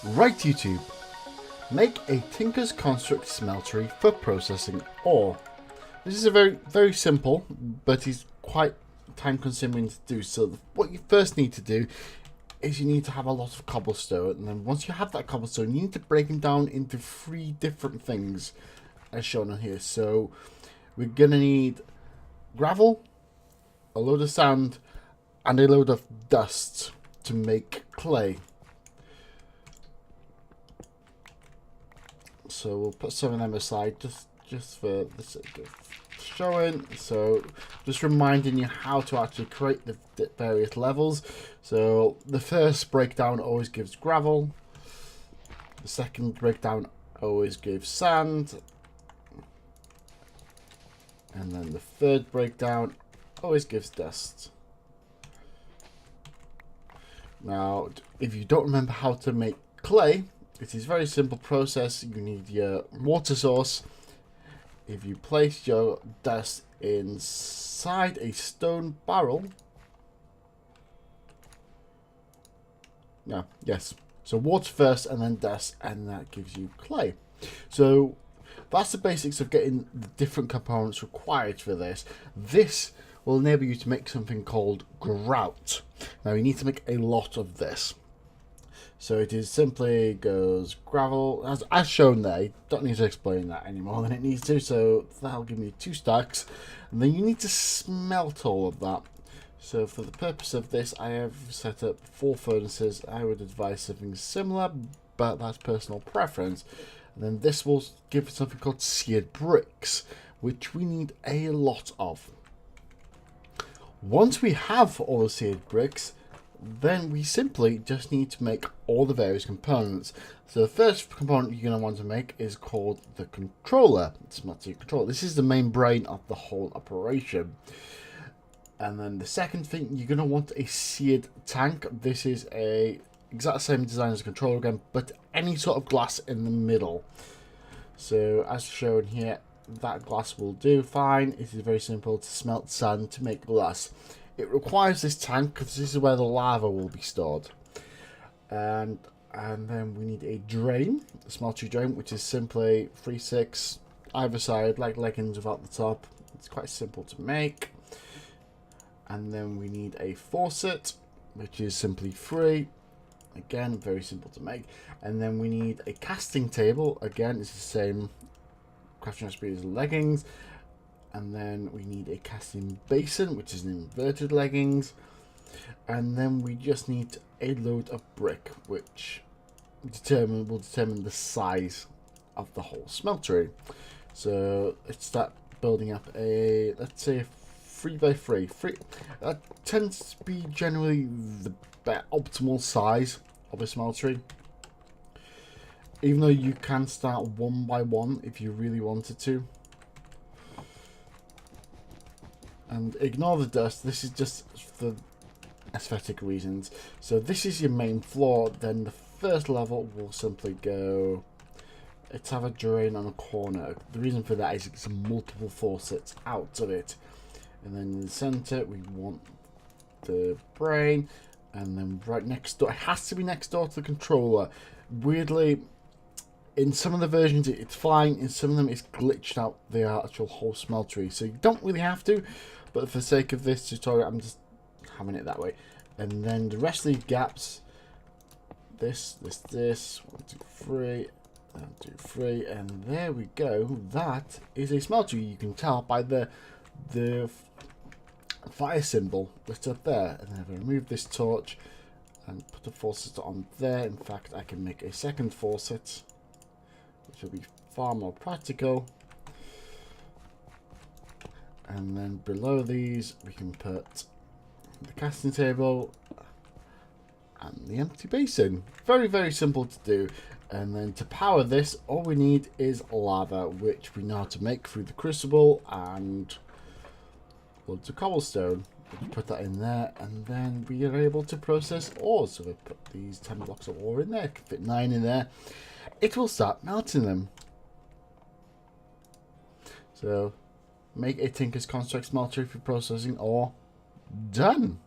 Right, YouTube, make a Tinker's Construct smeltery for processing ore. This is a very simple, but it's quite time consuming to do. So what you first need to do is you need to have a lot of cobblestone, and then once you have that cobblestone, you need to break them down into 3 different things as shown on here. So we're gonna need gravel, a load of sand, and a load of dust to make clay. So we'll put some of them aside just for the sake of showing. So just reminding you how to actually create the various levels. So the first breakdown always gives gravel. The second breakdown always gives sand. And then the third breakdown always gives dust. Now, if you don't remember how to make clay, it is a very simple process. You need your water source. If you place your dust inside a stone barrel, so water first and then dust, and that gives you clay. So that's the basics of getting the different components required for this. This will enable you to make something called grout. Now you need to make a lot of this. So it is simply goes gravel, as shown there. You don't need to explain that any more than it needs to. So that'll give me 2 stacks. And then you need to smelt all of that. So for the purpose of this, I have set up 4 furnaces. I would advise something similar, but that's personal preference. And then this will give something called seared bricks, which we need a lot of. Once we have all the seared bricks, then we simply just need to make all the various components. So the first component you're going to want to make is called the controller. It's not the controller. This is the main brain of the whole operation. And then the second thing, you're going to want a seared tank. This is a exact same design as a controller again, but any sort of glass in the middle. So as shown here, that glass will do fine. It is very simple to smelt sand to make glass. It requires this tank because this is where the lava will be stored. And then we need a drain, a smeltery drain, which is simply 3/6 either side, like leggings without the top. It's quite simple to make. And then we need a faucet, which is simply 3. Again, very simple to make. And then we need a casting table. Again, it's the same crafting recipe as leggings. And then we need a casting basin, which is an inverted leggings. And then we just need a load of brick, which will determine the size of the whole smeltery. So let's start building up a, let's say, 3x3. That tends to be generally the optimal size of a smeltery. Even though you can start 1x1 if you really wanted to. And ignore the dust, this is just for aesthetic reasons. So this is your main floor, then the first level will simply go, let's have a drain on a corner. The reason for that is it's multiple faucets out of it. And then in the center we want the brain, and then right next door, it has to be next door to the controller. Weirdly, in some of the versions it's fine, in some of them it's glitched out the actual whole smeltery. So you don't really have to, but for the sake of this tutorial, I'm just having it that way. And then the rest of these gaps, this, 1, 2, 3, 1, 2, 3, and there we go. That is a smeltery. You can tell by the fire symbol that's up there. And then if I remove this torch and put a faucet on there, in fact, I can make a second faucet, which will be far more practical. And then below these we can put the casting table and the empty basin. Very simple to do. And then to power this, all we need is lava, which we know how to make through the crucible and loads of cobblestone. We put that in there, and then we are able to process ore. So we put these 10 blocks of ore in there, can fit 9 in there. It will start melting them. So make a Tinker's Construct smeltery for processing ore. Done.